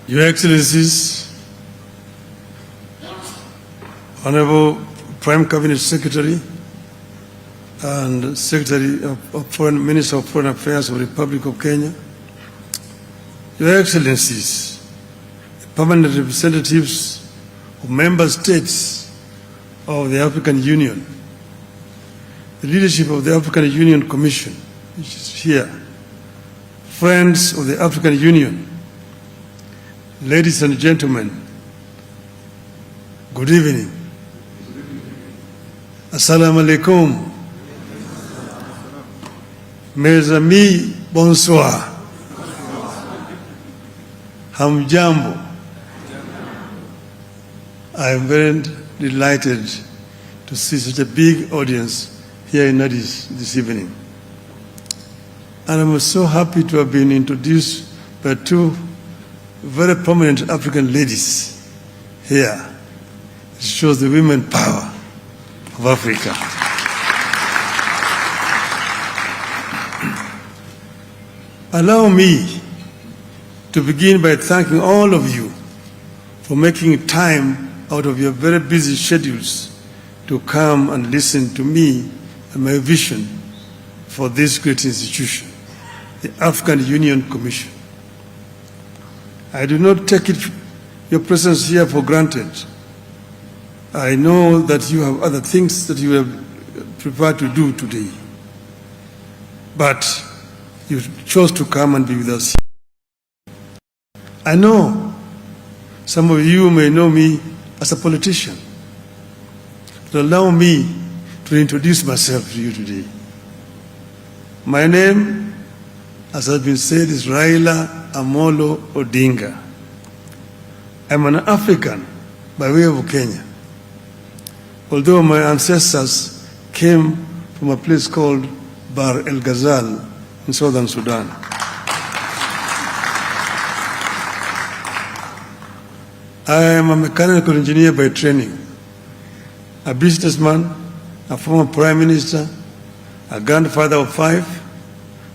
Your Excellencies, Honorable Prime Cabinet Secretary and Secretary of Foreign Minister of Foreign Affairs of the Republic of Kenya, Your Excellencies, permanent representatives of member states of the African Union, the leadership of the African Union Commission, which is here, friends of the African Union, ladies and gentlemen, good evening. Assalamu alaikum. Mes amis, bonsoir. Hamjambo. I am very delighted to see such a big audience here in Addis this evening. And I'm so happy to have been introduced by two very prominent African ladies here. It shows the women power of Africa. Allow me to begin by thanking all of you for making time out of your very busy schedules to come and listen to me and my vision for this great institution, the African Union Commission. I do not take your presence here for granted. I know that you have other things that you have prepared to do today, but you chose to come and be with us. I know some of you may know me as a politician, but allow me to introduce myself to you today. My name, as has been said, is Raila Amolo Odinga. I'm an African by way of Kenya, although my ancestors came from a place called Bar El Ghazal in southern Sudan. I am a mechanical engineer by training, a businessman, a former prime minister, a grandfather of 5,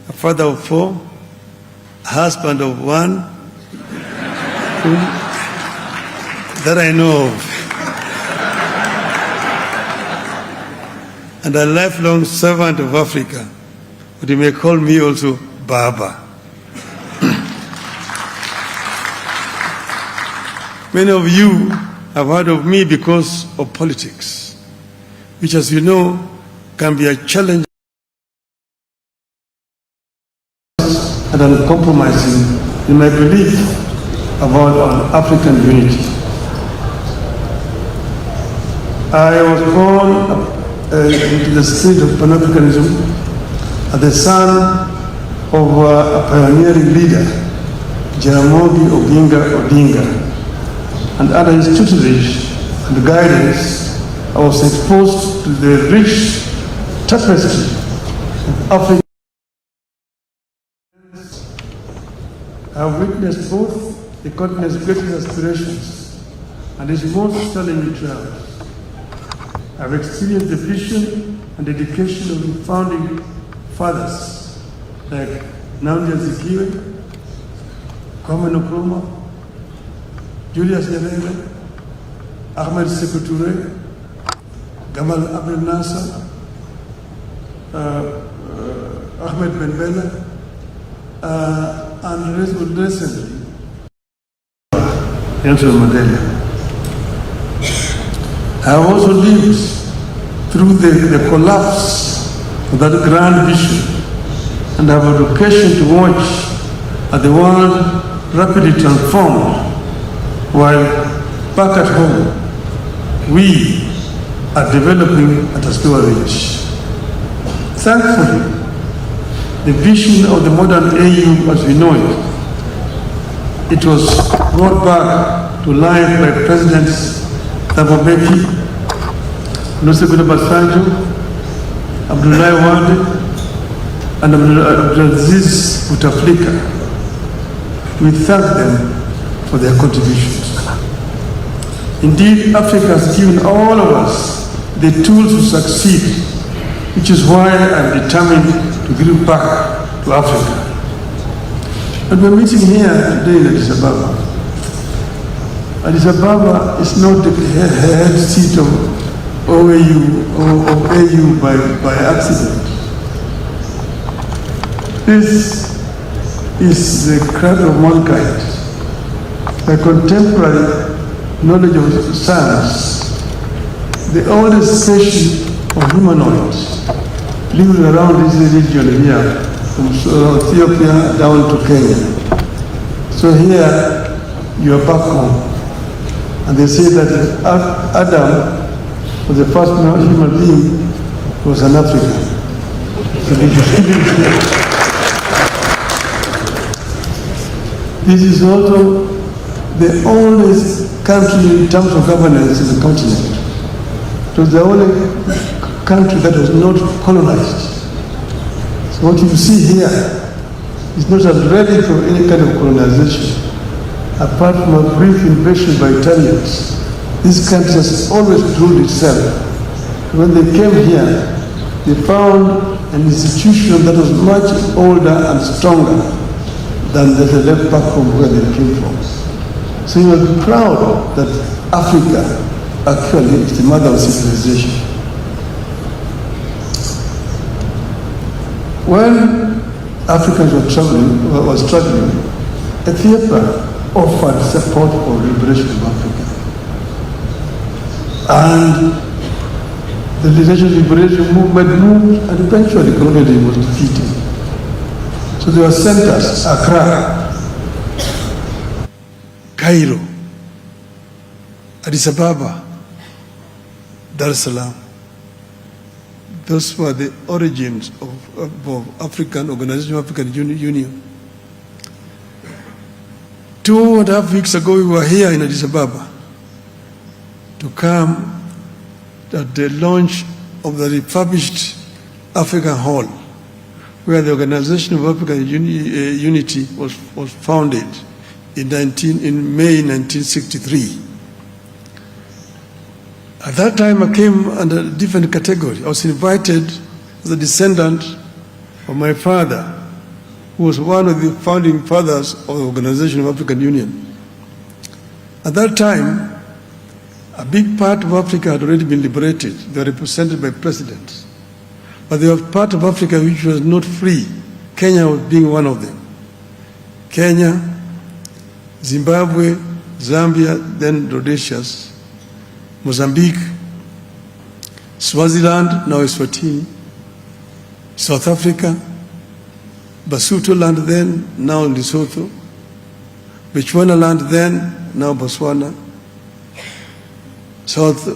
a father of 4, a husband of 1, that I know of, and a lifelong servant of Africa, but you may call me also Baba. Many of you have heard of me because of politics, which, as you know, can be a challenge and uncompromising in my belief about our African unity. I was born into the spirit of Pan-Africanism as the son of a pioneering leader, Jaramogi Oginga Odinga, and under his tutelage and guidance, I was exposed to the rich tapestry of Africa. I have witnessed both the continent's greatest aspirations and its most challenging trials. I have experienced the vision and dedication of the founding fathers like Nnamdi Azikiwe, Kwame Nkrumah, Julius Nyerere, Ahmed Sekou Touré, Gamal Abdel Nasser, Ahmed Ben Bella, and recently, Nelson Mandela. I have also lived through the collapse of that grand vision and have a occasion to watch as the world rapidly transformed, while back at home, we are developing at a slower rate. Thankfully, the vision of the modern AU as we know it was brought back to life by Presidents Thabo Mbeki, Olusegun Obasanjo, Abdoulaye Wade, and Abdulaziz Bouteflika. We thank them for their contributions. Indeed, Africa has given all of us the tools to succeed, which is why I'm determined to give back to Africa. And we're meeting here today in Addis Ababa Addis Ababa is not the head seat of OAU or of AU by accident. This is the cradle of mankind. The contemporary knowledge of science, the oldest species of humanoids living around this region here, from Ethiopia down to Kenya. So here you are back home. And they say that Adam was the first human being who was an African. This is also the oldest country in terms of governance in the continent. It was the only country that was not colonized. So what you see here is not a relic of any kind of colonization. Apart from a brief invasion by Italians, this country has always ruled itself. When they came here, they found an institution that was much older and stronger than that they left back home where they came from. So you must be proud that Africa actually is the mother of civilization. When Africans were struggling, Ethiopia offered support for liberation of Africa. And the liberation movement moved, and eventually colonialism was defeated. So there were centers: Accra, Cairo, Addis Ababa, Dar es Salaam. Those were the origins of African Organization of African Union. 2.5 weeks ago, we were here in Addis Ababa to come at the launch of the refurbished African Hall, where the Organization of African Unity was founded in May 1963. At that time, I came under a different category. I was invited as a descendant of my father, who was one of the founding fathers of the Organization of African Union. At that time, a big part of Africa had already been liberated. They were represented by presidents. But there was part of Africa which was not free, Kenya was being one of them. Kenya, Zimbabwe, Zambia, then Rhodesia, Mozambique, Swaziland, now Eswatini, South Africa, Basuto land then, now Lesotho, Botswana land then, now Botswana,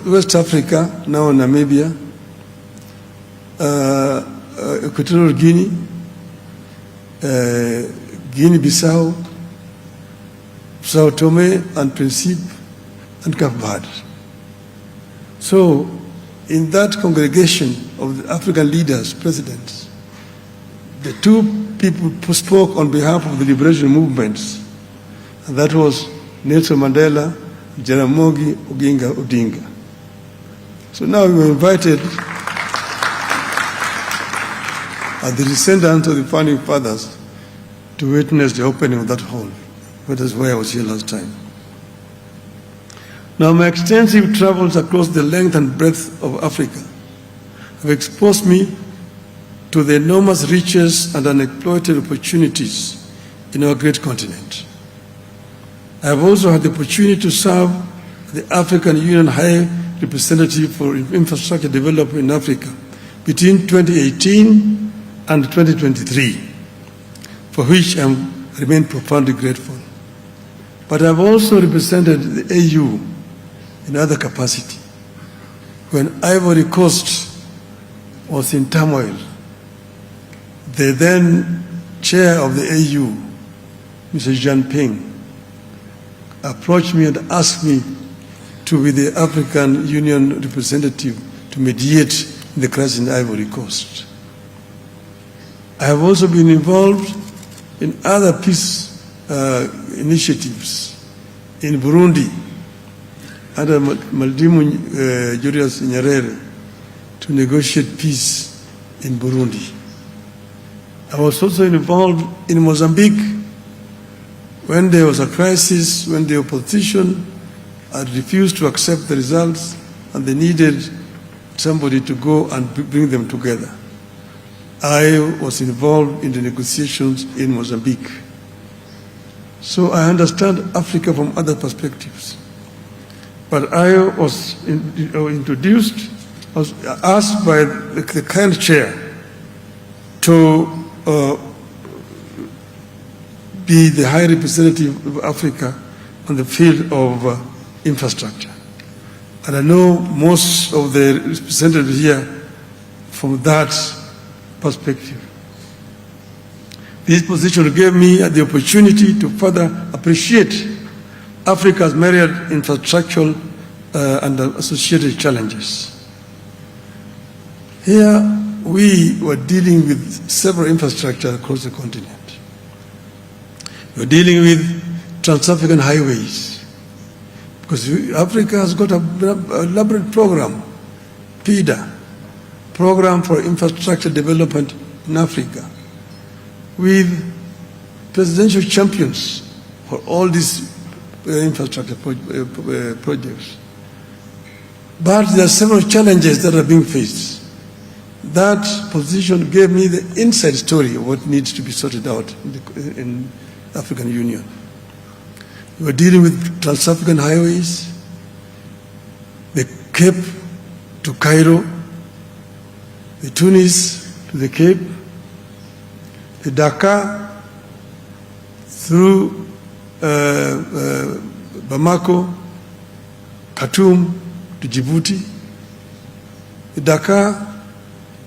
West Africa, now Namibia, Equatorial Guinea, Guinea-Bissau, Sao Tome and Principe, and Cape Verde. So, in that congregation of the African leaders, presidents, the two people who spoke on behalf of the liberation movements, and that was Nelson Mandela, Jaramogi Oginga Odinga. So now we were invited as the descendants of the founding fathers to witness the opening of that hall. That is why I was here last time. Now, my extensive travels across the length and breadth of Africa have exposed me to the enormous riches and unexploited opportunities in our great continent. I have also had the opportunity to serve the African Union High Representative for Infrastructure Development in Africa between 2018 and 2023, for which I remain profoundly grateful. But I have also represented the AU in other capacity. When Ivory Coast was in turmoil, the then chair of the AU, Mr. Jean Ping, approached me and asked me to be the African Union representative to mediate in the crisis in Ivory Coast. I have also been involved in other peace initiatives in Burundi under Maldimu Julius Nyerere to negotiate peace in Burundi. I was also involved in Mozambique when there was a crisis, when the opposition had refused to accept the results, and they needed somebody to go and bring them together. I was involved in the negotiations in Mozambique. So I understand Africa from other perspectives. But I was introduced, I was asked by the current chair to be the High Representative of Africa on the field of infrastructure. And I know most of the representatives here from that perspective. This position gave me the opportunity to further appreciate Africa's myriad infrastructural and associated challenges. Here, we were dealing with several infrastructure across the continent. We were dealing with trans-African highways, because Africa has got a elaborate program, PIDA, Program for Infrastructure Development in Africa, with presidential champions for all these infrastructure projects. But there are several challenges that are being faced. That position gave me the inside story of what needs to be sorted out in the African Union. We were dealing with trans-African highways, the Cape to Cairo, the Tunis to the Cape, the Dakar through Bamako, Khartoum to Djibouti, the Dakar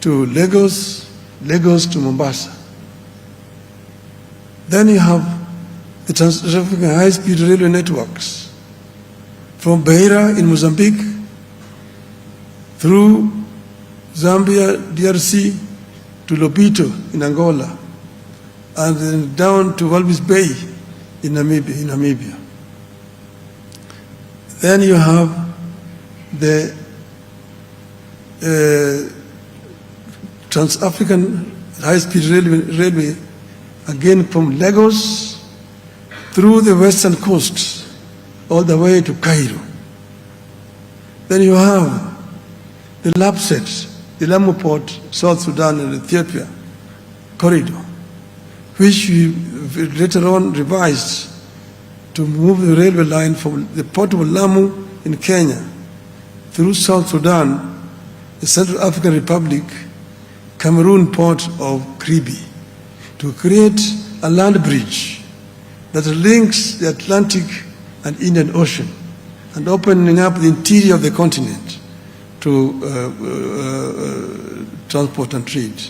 to Lagos, Lagos to Mombasa. Then you have the trans-African high-speed railway networks from Beira in Mozambique through Zambia, DRC to Lobito in Angola, and then down to Walvis Bay in Namibia. Then you have the trans-African high-speed railway, again from Lagos through the western coast all the way to Cairo. Then you have the LAPSET, the Lamu Port, South Sudan and Ethiopia corridor, which we later on revised to move the railway line from the port of Lamu in Kenya through South Sudan, the Central African Republic, Cameroon port of Kribi, to create a land bridge that links the Atlantic and Indian Ocean and opening up the interior of the continent to transport and trade.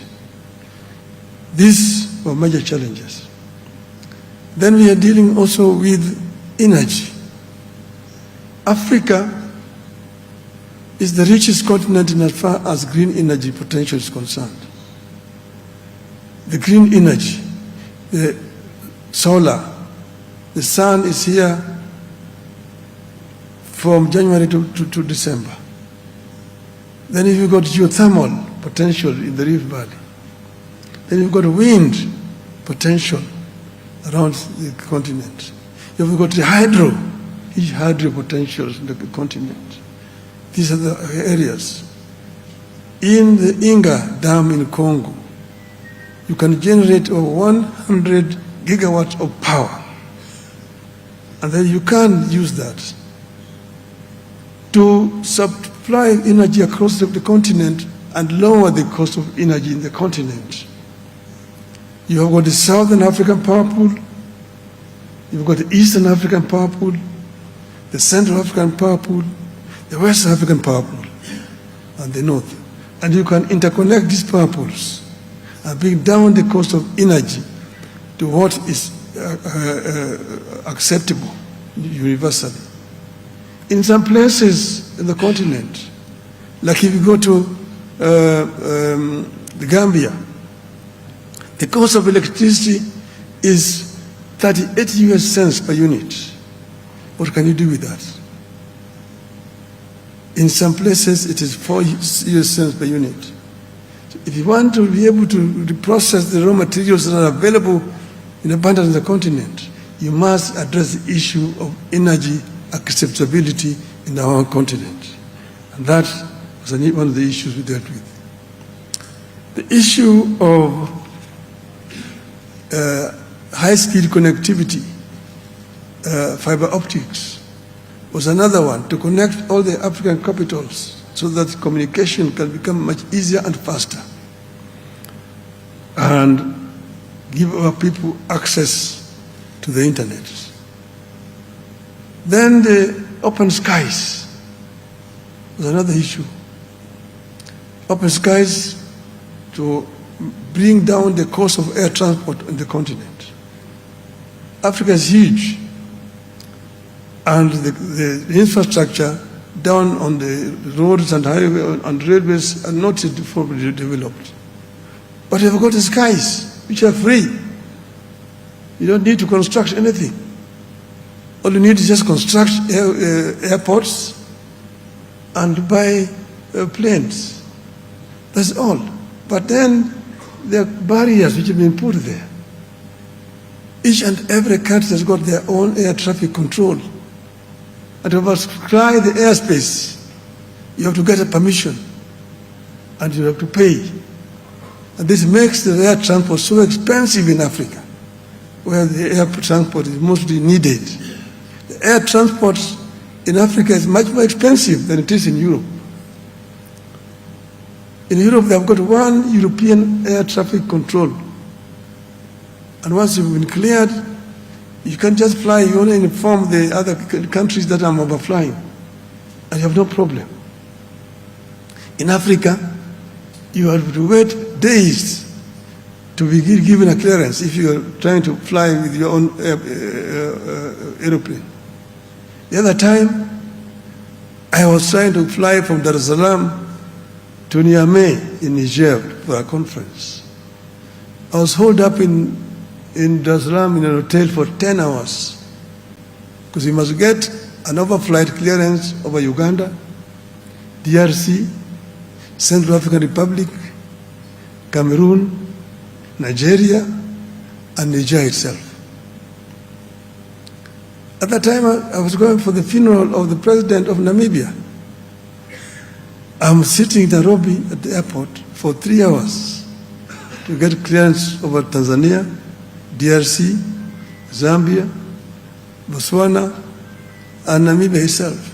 These were major challenges. Then we are dealing also with energy. Africa is the richest continent in as far as green energy potential is concerned. The green energy, the solar, the sun is here from January to December. Then if you've got geothermal potential in the Rift Valley, then you've got wind potential around the continent. You've got the hydro potentials in the continent. These are the areas. In the Inga Dam in Congo, you can generate over 100 gigawatts of power. And then you can use that to supply energy across the continent and lower the cost of energy in the continent. You have got the Southern African Power Pool, you've got the Eastern African Power Pool, the Central African Power Pool, the West African Power Pool, and the North. And you can interconnect these power pools and bring down the cost of energy to what is acceptable universally. In some places in the continent, like if you go to the Gambia, the cost of electricity is 38 US cents per unit. What can you do with that? In some places, it is 4 US cents per unit. So if you want to be able to process the raw materials that are available in abundance in the continent, you must address the issue of energy acceptability in our own continent. And that was one of the issues we dealt with. The issue of high-speed connectivity, fiber optics, was another one, to connect all the African capitals so that communication can become much easier and faster, and give our people access to the internet. Then the open skies was another issue. Open skies to bring down the cost of air transport on the continent. Africa is huge, and the infrastructure down on the roads and highways and railways are not fully developed. But we've got the skies, which are free. You don't need to construct anything. All you need is just construct airports and buy planes. That's all. But then there are barriers which have been put there. Each and every country has got their own air traffic control. And to fly the airspace, you have to get a permission, and you have to pay. And this makes the air transport so expensive in Africa, where the air transport is mostly needed. The air transport in Africa is much more expensive than it is in Europe. In Europe, they've got one European air traffic control. And once you've been cleared, you can't just fly, you only inform the other countries that I'm overflying, and you have no problem. In Africa, you have to wait days to be given a clearance if you're trying to fly with your own aeroplane. The other time, I was trying to fly from Dar es Salaam to Niamey in Niger for a conference. I was holed up in Dar es Salaam in an hotel for 10 hours because you must get an overflight clearance over Uganda, DRC, Central African Republic, Cameroon, Nigeria, and Niger itself. At that time, I was going for the funeral of the president of Namibia. I'm sitting in Nairobi at the airport for 3 hours to get clearance over Tanzania, DRC, Zambia, Botswana, and Namibia itself.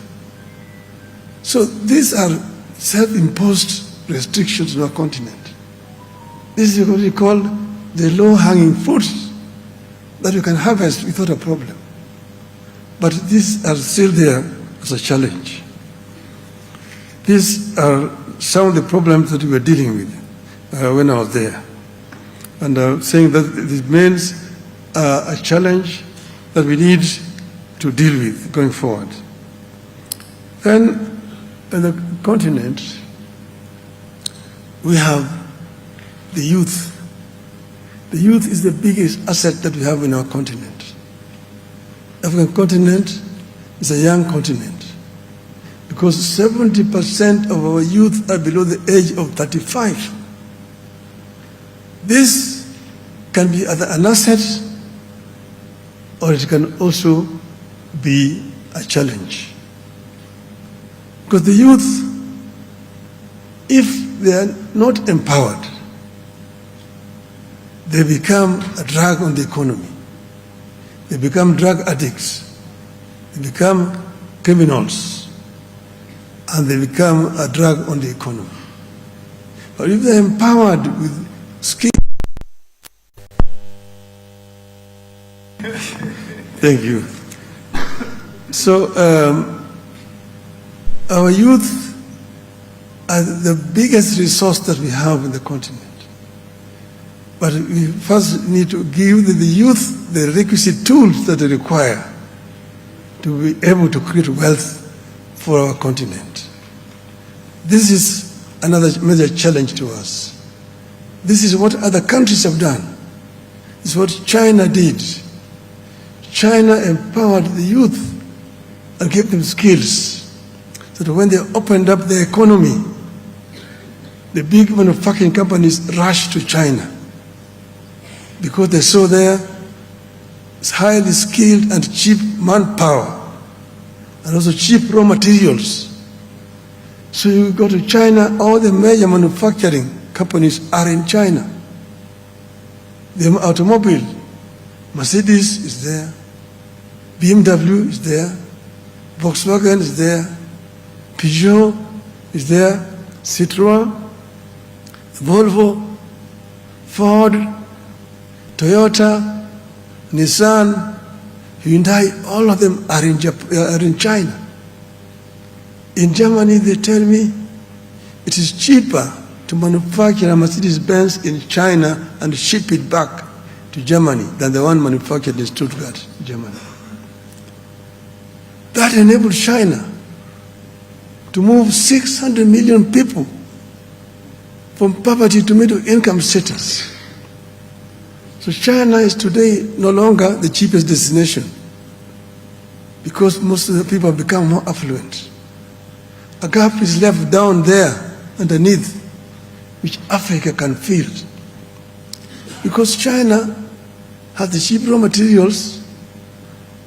So these are self-imposed restrictions on our continent. This is what we call the low-hanging fruits that you can harvest without a problem. But these are still there as a challenge. These are some of the problems that we were dealing with when I was there. And saying that this means a challenge that we need to deal with going forward. Then, in the continent, we have the youth. The youth is the biggest asset that we have in our continent. The African continent is a young continent because 70% of our youth are below the age of 35. This can be an asset, or it can also be a challenge. Because the youth, if they are not empowered, they become a drag on the economy. They become drug addicts. They become criminals. And they become a drag on the economy. But if they're empowered with skills, thank you. So our youth are the biggest resource that we have in the continent. But we first need to give the youth the requisite tools that they require to be able to create wealth for our continent. This is another major challenge to us. This is what other countries have done. This is what China did. China empowered the youth and gave them skills so that when they opened up their economy, the big manufacturing companies rushed to China because they saw there highly skilled and cheap manpower and also cheap raw materials. So you go to China, all the major manufacturing companies are in China. The automobile, Mercedes is there, BMW is there, Volkswagen is there, Peugeot is there, Citroën, Volvo, Ford, Toyota, Nissan, Hyundai, all of them are in China. In Germany, they tell me it is cheaper to manufacture a Mercedes-Benz in China and ship it back to Germany than the one manufactured in Stuttgart, Germany. That enabled China to move 600 million people from poverty to middle income status. So China is today no longer the cheapest destination because most of the people have become more affluent. A gap is left down there underneath which Africa can fill. Because China has the cheap raw materials,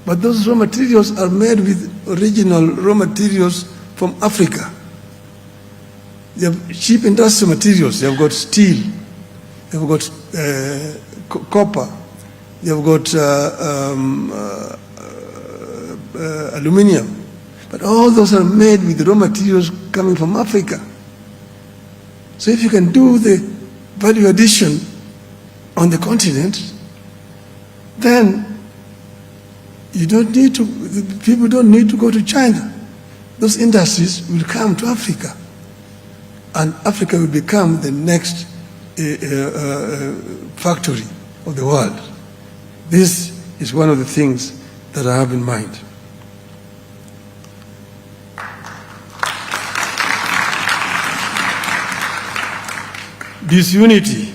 but those raw materials are made with original raw materials from Africa. They have cheap industrial materials. They have got steel, they have got copper, they have got aluminium. But all those are made with raw materials coming from Africa. So if you can do the value addition on the continent, then you don't need to, people don't need to go to China. Those industries will come to Africa. And Africa will become the next factory of the world. This is one of the things that I have in mind. This unity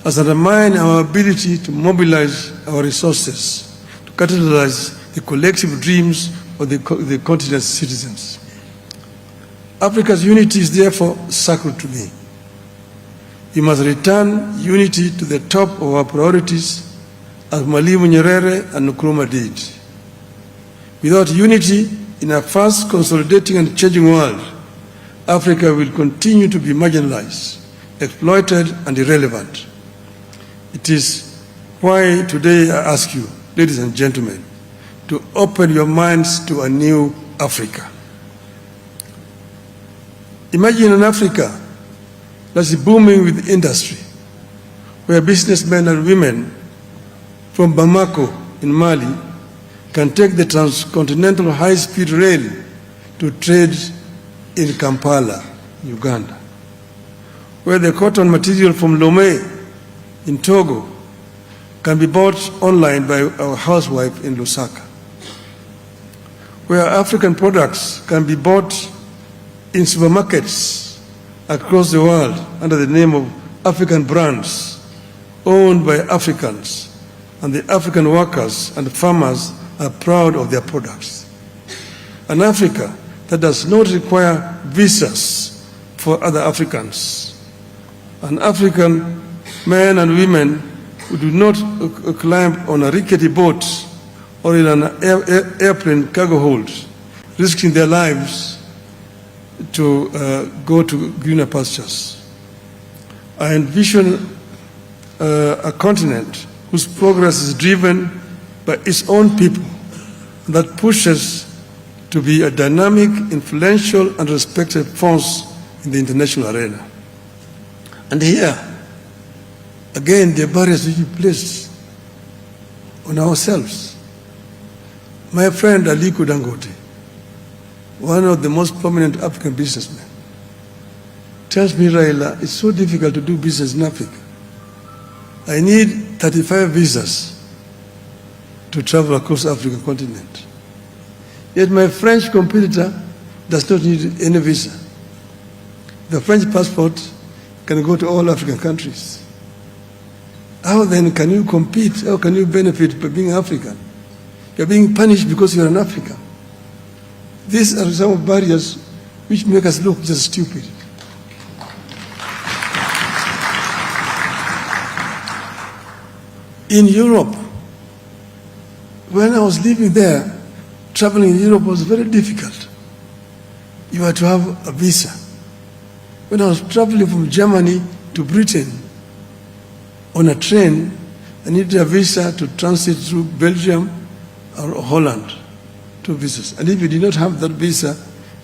has undermined our ability to mobilize our resources, to catalyze the collective dreams of the continent's citizens. Africa's unity is therefore sacred to me. We must return unity to the top of our priorities as Mwalimu Nyerere and Nkrumah did. Without unity in a fast consolidating and changing world, Africa will continue to be marginalized, exploited, and irrelevant. It is why today I ask you, ladies and gentlemen, to open your minds to a new Africa. Imagine an Africa that's booming with industry, where businessmen and women from Bamako in Mali can take the transcontinental high-speed rail to trade in Kampala, Uganda, where the cotton material from Lomé in Togo can be bought online by our housewife in Lusaka, where African products can be bought in supermarkets across the world under the name of African brands owned by Africans, and the African workers and farmers are proud of their products. An Africa that does not require visas for other Africans. An African men and women who do not climb on a rickety boat or in an airplane cargo hold, risking their lives to go to greener pastures. I envision a continent whose progress is driven by its own people, that pushes to be a dynamic, influential, and respected force in the international arena. And here, again, the barriers we place on ourselves. My friend Aliko Dangote, one of the most prominent African businessmen, tells me, Raila, it's so difficult to do business in Africa. I need 35 visas to travel across the African continent. Yet my French competitor does not need any visa. The French passport can go to all African countries. How then can you compete? How can you benefit by being African? You're being punished because you're an African. These are some of barriers which make us look just stupid. In Europe, when I was living there, traveling in Europe was very difficult. You had to have a visa. When I was traveling from Germany to Britain on a train, I needed a visa to transit through Belgium or Holland, 2 visas. And if you did not have that visa,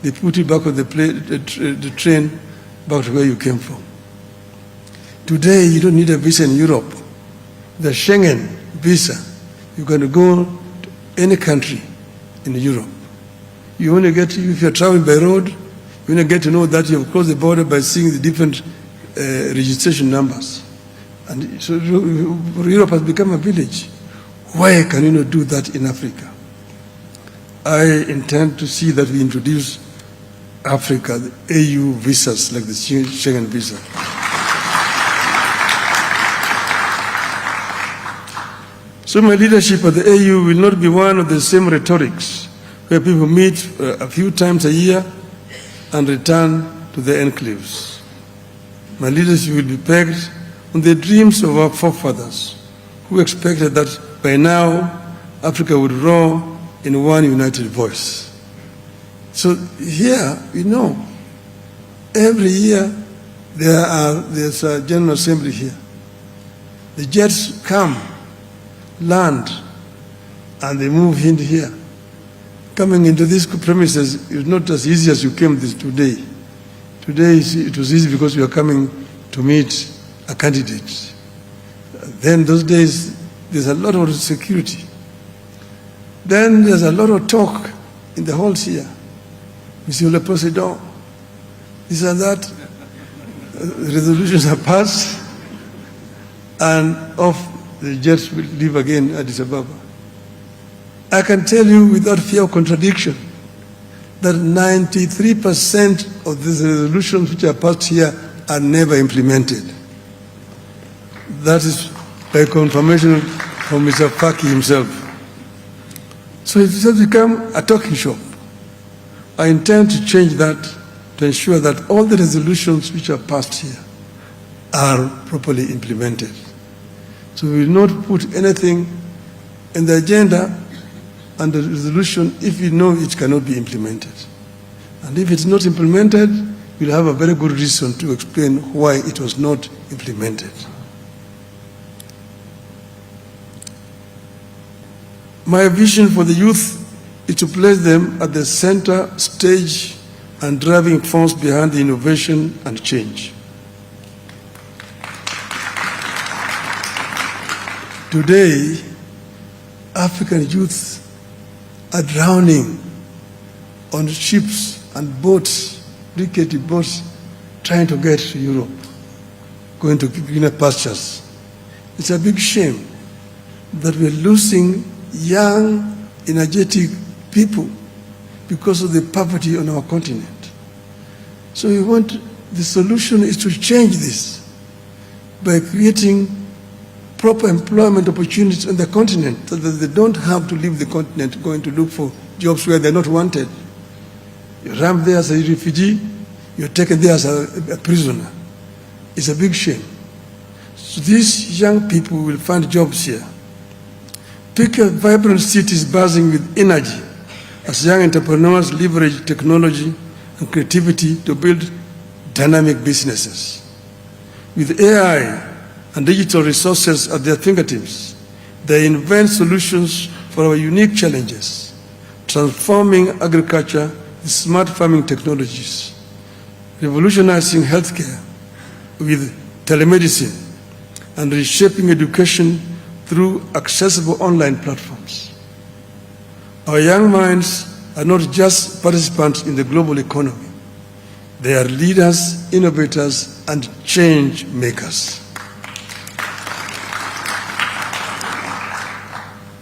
they put you back on the train back to where you came from. Today, you don't need a visa in Europe. The Schengen visa, you can go to any country in Europe. You only get, if you're traveling by road, you only get to know that you have crossed the border by seeing the different registration numbers. And so Europe has become a village. Why can you not do that in Africa? I intend to see that we introduce Africa, the AU visas, like the Schengen visa. So my leadership at the AU will not be one of the same rhetorics, where people meet a few times a year and return to their enclaves. My leadership will be pegged on the dreams of our forefathers, who expected that by now Africa would roar in one united voice. So here, we know, every year there's a General Assembly here. The jets come, land, and they move in here. Coming into these premises is not as easy as you came today. Today it was easy because we are coming to meet a candidate. Then those days, there's a lot of security. Then there's a lot of talk in the halls here. Monsieur le Président, this and that, resolutions are passed, and off the jets will leave again Addis Ababa. I can tell you without fear of contradiction that 93% of these resolutions which are passed here are never implemented. That is by confirmation from Mr. Faki himself. So it has become a talking shop. I intend to change that to ensure that all the resolutions which are passed here are properly implemented. So we will not put anything in the agenda and the resolution if we know it cannot be implemented. And if it's not implemented, we'll have a very good reason to explain why it was not implemented. My vision for the youth is to place them at the center stage and driving force behind the innovation and change. Today, African youth are drowning on ships and boats, rickety boats, trying to get to Europe, going to greener pastures. It's a big shame that we're losing young, energetic people because of the poverty on our continent. So the solution is to change this by creating proper employment opportunities on the continent so that they don't have to leave the continent going to look for jobs where they're not wanted. You're ramped there as a refugee, you're taken there as a prisoner. It's a big shame. So these young people will find jobs here. Picture vibrant cities buzzing with energy as young entrepreneurs leverage technology and creativity to build dynamic businesses. With AI and digital resources at their fingertips, they invent solutions for our unique challenges, transforming agriculture with smart farming technologies, revolutionizing healthcare with telemedicine, and reshaping education through accessible online platforms. Our young minds are not just participants in the global economy. They are leaders, innovators, and change makers.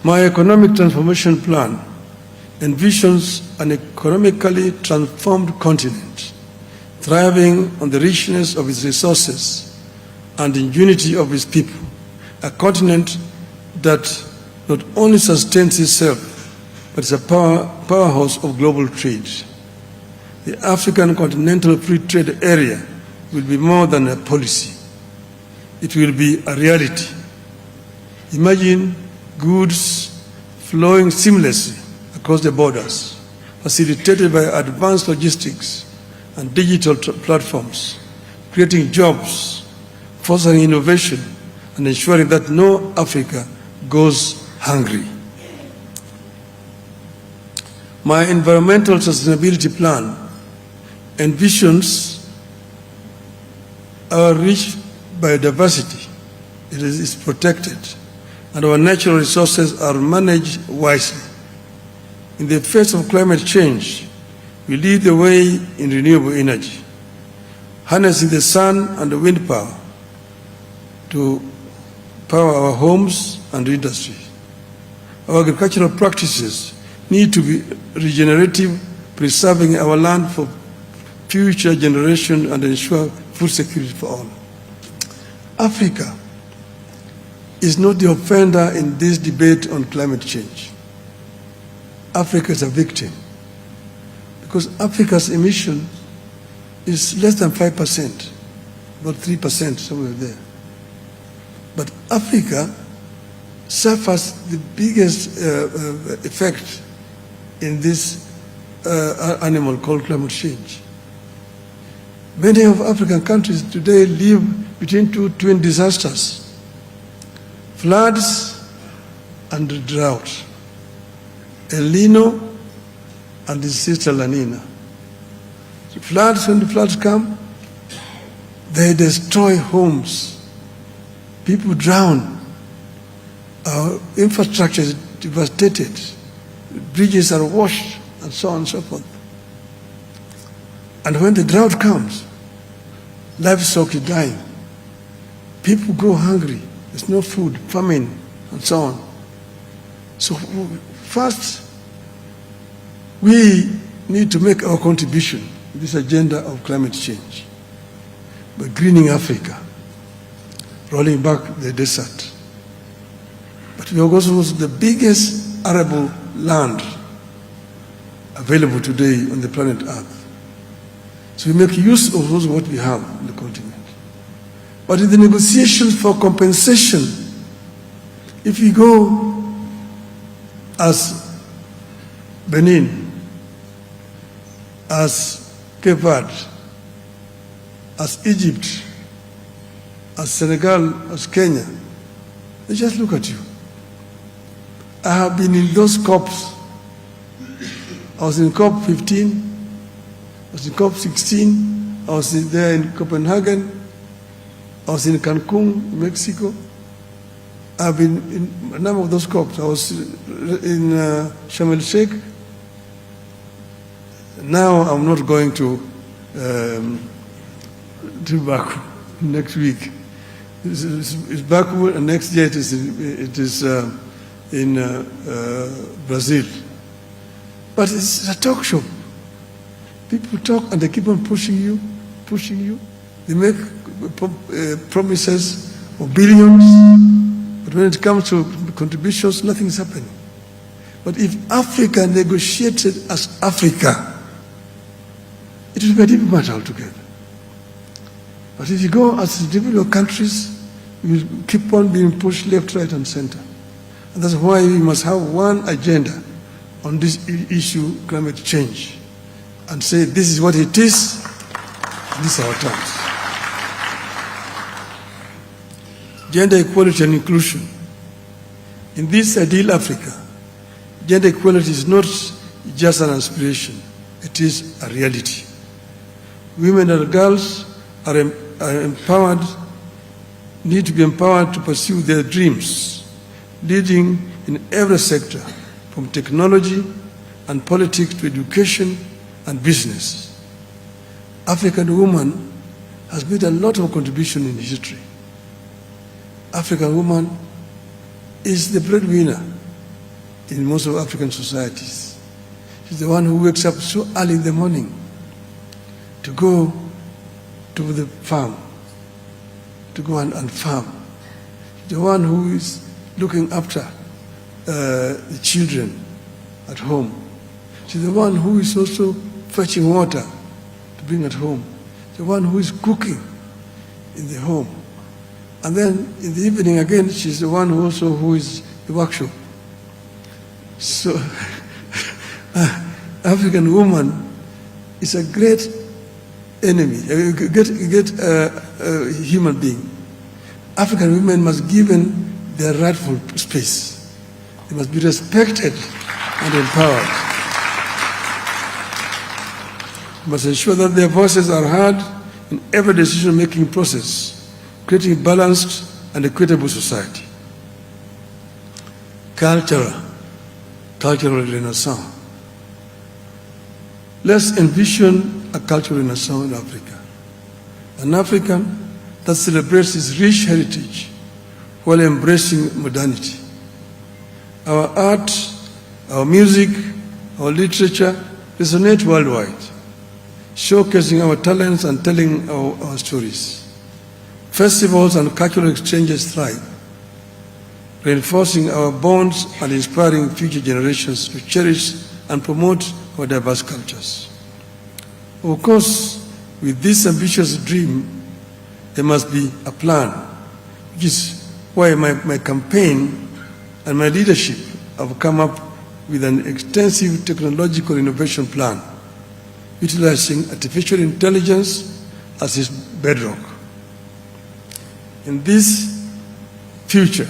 My economic transformation plan envisions an economically transformed continent, thriving on the richness of its resources and the unity of its people, a continent that not only sustains itself, but is a powerhouse of global trade. The African Continental Free Trade Area will be more than a policy. It will be a reality. Imagine goods flowing seamlessly across the borders, facilitated by advanced logistics and digital platforms, creating jobs, fostering innovation, and ensuring that no Africa goes hungry. My environmental sustainability plan envisions our rich biodiversity. It is protected, and our natural resources are managed wisely. In the face of climate change, we lead the way in renewable energy, harnessing the sun and the wind power to power our homes and industry. Our agricultural practices need to be regenerative, preserving our land for future generations and ensure food security for all. Africa is not the offender in this debate on climate change. Africa is a victim because Africa's emission is less than 5%, about 3%, somewhere there. But Africa suffers the biggest effect in this animal called climate change. Many of African countries today live between two twin disasters: floods and drought, El Nino and his sister La Nina. The floods, when the floods come, they destroy homes. People drown. Our infrastructure is devastated. Bridges are washed, and so on and so forth. And when the drought comes, livestock is dying. People go hungry. There's no food, famine, and so on. So first, we need to make our contribution to this agenda of climate change by greening Africa, rolling back the desert. But we are also the biggest arable land available today on the planet Earth. So we make use of what we have on the continent. But in the negotiations for compensation, if we go as Benin, as Cape Verde, as Egypt, as Senegal, as Kenya, they just look at you. I have been in those COPs. I was in COP 15, I was in COP 16, I was there in Copenhagen, I was in Cancun, Mexico. I've been in a number of those COPs. I was in Sharm el Sheikh. Now I'm not going to Baku next week. It's Baku, and next year it is in Brazil. But it's a talk shop. People talk and they keep on pushing you. They make promises of billions, but when it comes to contributions, nothing is happening. But if Africa negotiated as Africa, it would be a different matter altogether. But if you go as individual countries, you keep on being pushed left, right, and center. And that's why we must have one agenda on this issue, climate change, and say this is what it is, these are our terms. Gender equality and inclusion. In this ideal Africa, gender equality is not just an aspiration, it is a reality. Women and girls are empowered, need to be empowered to pursue their dreams, leading in every sector, from technology and politics to education and business. African woman has made a lot of contribution in history. African woman is the breadwinner in most of African societies. She's the one who wakes up so early in the morning to go to the farm, to go and farm. She's the one who is looking after the children at home. She's the one who is also fetching water to bring at home. The one who is cooking in the home. And then in the evening again, she's the one who is the workshop. So African woman is a great enemy, a great human being. African women must be given their rightful space. They must be respected and empowered. We must ensure that their voices are heard in every decision-making process, creating a balanced and equitable society. Cultural renaissance. Let's envision a cultural renaissance in Africa. An African that celebrates its rich heritage while embracing modernity. Our art, our music, our literature resonate worldwide, showcasing our talents and telling our stories. Festivals and cultural exchanges thrive, reinforcing our bonds and inspiring future generations to cherish and promote our diverse cultures. Of course, with this ambitious dream, there must be a plan, which is why my campaign and my leadership have come up with an extensive technological innovation plan, utilizing artificial intelligence as its bedrock. In this future,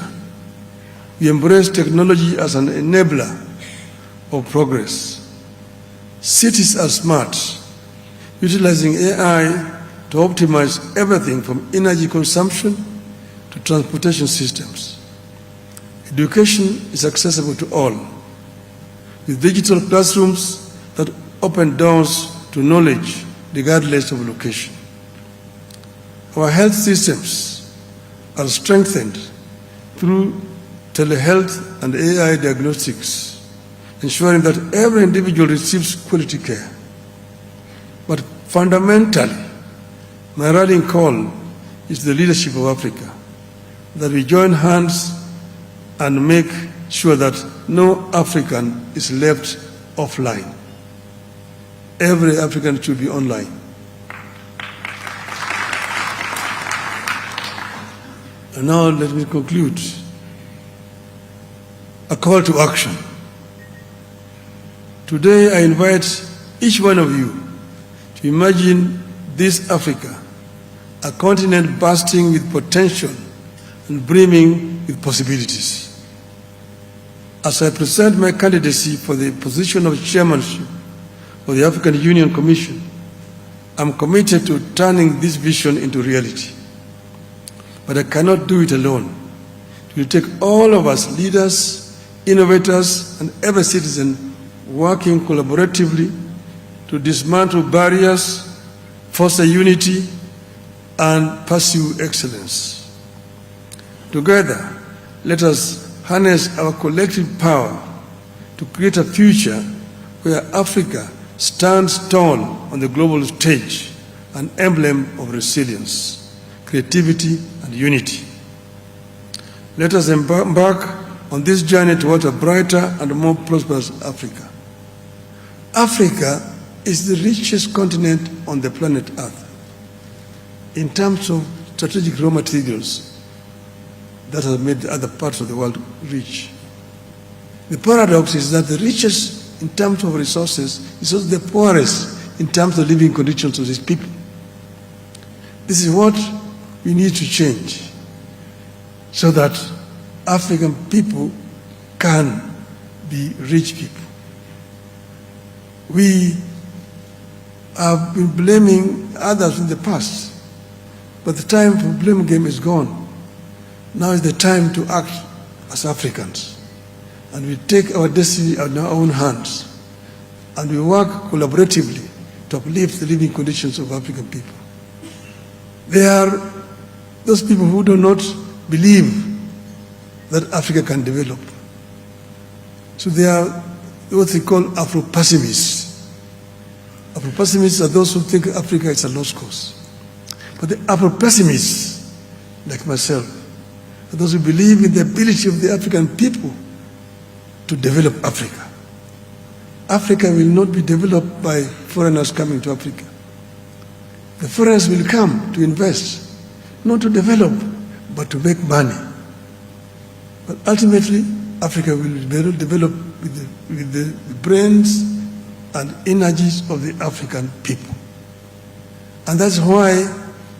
we embrace technology as an enabler of progress. Cities are smart, utilizing AI to optimize everything from energy consumption to transportation systems. Education is accessible to all, with digital classrooms that open doors to knowledge regardless of location. Our health systems are strengthened through telehealth and AI diagnostics, ensuring that every individual receives quality care. But fundamentally, my rallying call is the leadership of Africa, that we join hands and make sure that no African is left offline. Every African should be online. And now let me conclude. A call to action. Today I invite each one of you to imagine this Africa, a continent bursting with potential and brimming with possibilities. As I present my candidacy for the position of chairmanship of the African Union Commission, I'm committed to turning this vision into reality. But I cannot do it alone. It will take all of us, leaders, innovators, and every citizen working collaboratively to dismantle barriers, foster unity, and pursue excellence. Together, let us harness our collective power to create a future where Africa stands tall on the global stage, an emblem of resilience, creativity, and unity. Let us embark on this journey towards a brighter and more prosperous Africa. Africa is the richest continent on the planet Earth in terms of strategic raw materials that have made other parts of the world rich. The paradox is that the richest in terms of resources is also the poorest in terms of living conditions of these people. This is what we need to change so that African people can be rich people. We have been blaming others in the past, but the time for blame game is gone. Now is the time to act as Africans, and we take our destiny in our own hands, and we work collaboratively to uplift the living conditions of African people. There are those people who do not believe that Africa can develop. So they are what they call Afro-pessimists. Afro-pessimists are those who think Africa is a lost cause. But the Afro-pessimists, like myself, are those who believe in the ability of the African people to develop Africa. Africa will not be developed by foreigners coming to Africa. The foreigners will come to invest, not to develop, but to make money. But ultimately, Africa will develop with the brains and energies of the African people. And that's why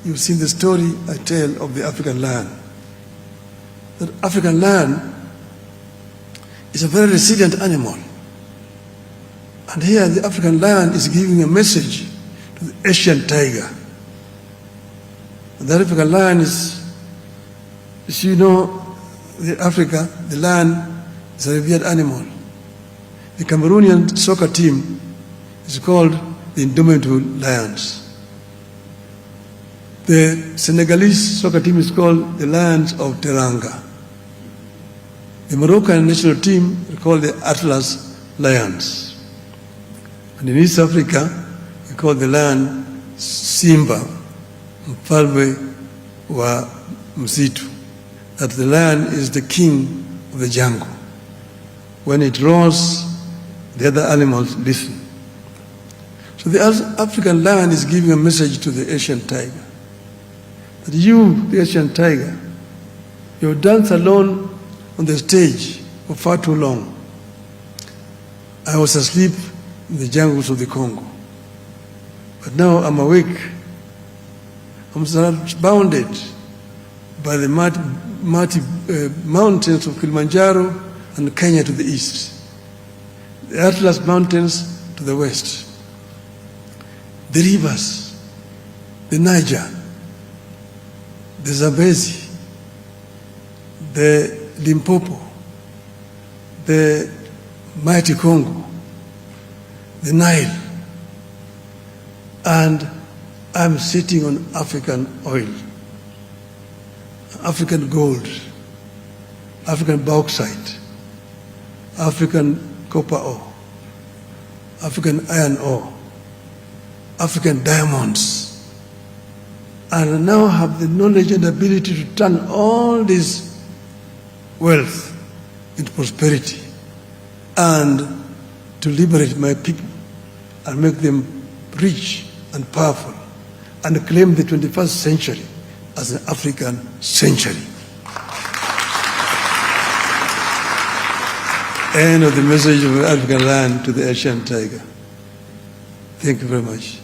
you've seen the story I tell of the African lion. That African lion is a very resilient animal. And here the African lion is giving a message to the Asian tiger. And the African lion is, as you know, in Africa, the lion is a revered animal. The Cameroonian soccer team is called the Indomitable Lions. The Senegalese soccer team is called the Lions of Teranga. The Moroccan national team is called the Atlas Lions. And in East Africa, we call the lion Simba, mfalme wa msitu. That the lion is the king of the jungle. When it roars, the other animals listen. So the African lion is giving a message to the Asian tiger. That you, the Asian tiger, you have danced alone on the stage for far too long. I was asleep in the jungles of the Congo. But now I'm awake. I'm surrounded by the mighty mountains of Kilimanjaro and Kenya to the east, the Atlas Mountains to the west, the rivers, the Niger, the Zambezi, the Limpopo, the mighty Congo, the Nile, and I'm sitting on African oil, African gold, African bauxite, African copper ore, African iron ore, African diamonds, and I now have the knowledge and ability to turn all this wealth into prosperity and to liberate my people and make them rich and powerful and claim the 21st century as an African century. End of the message of the African lion to the Asian tiger. Thank you very much.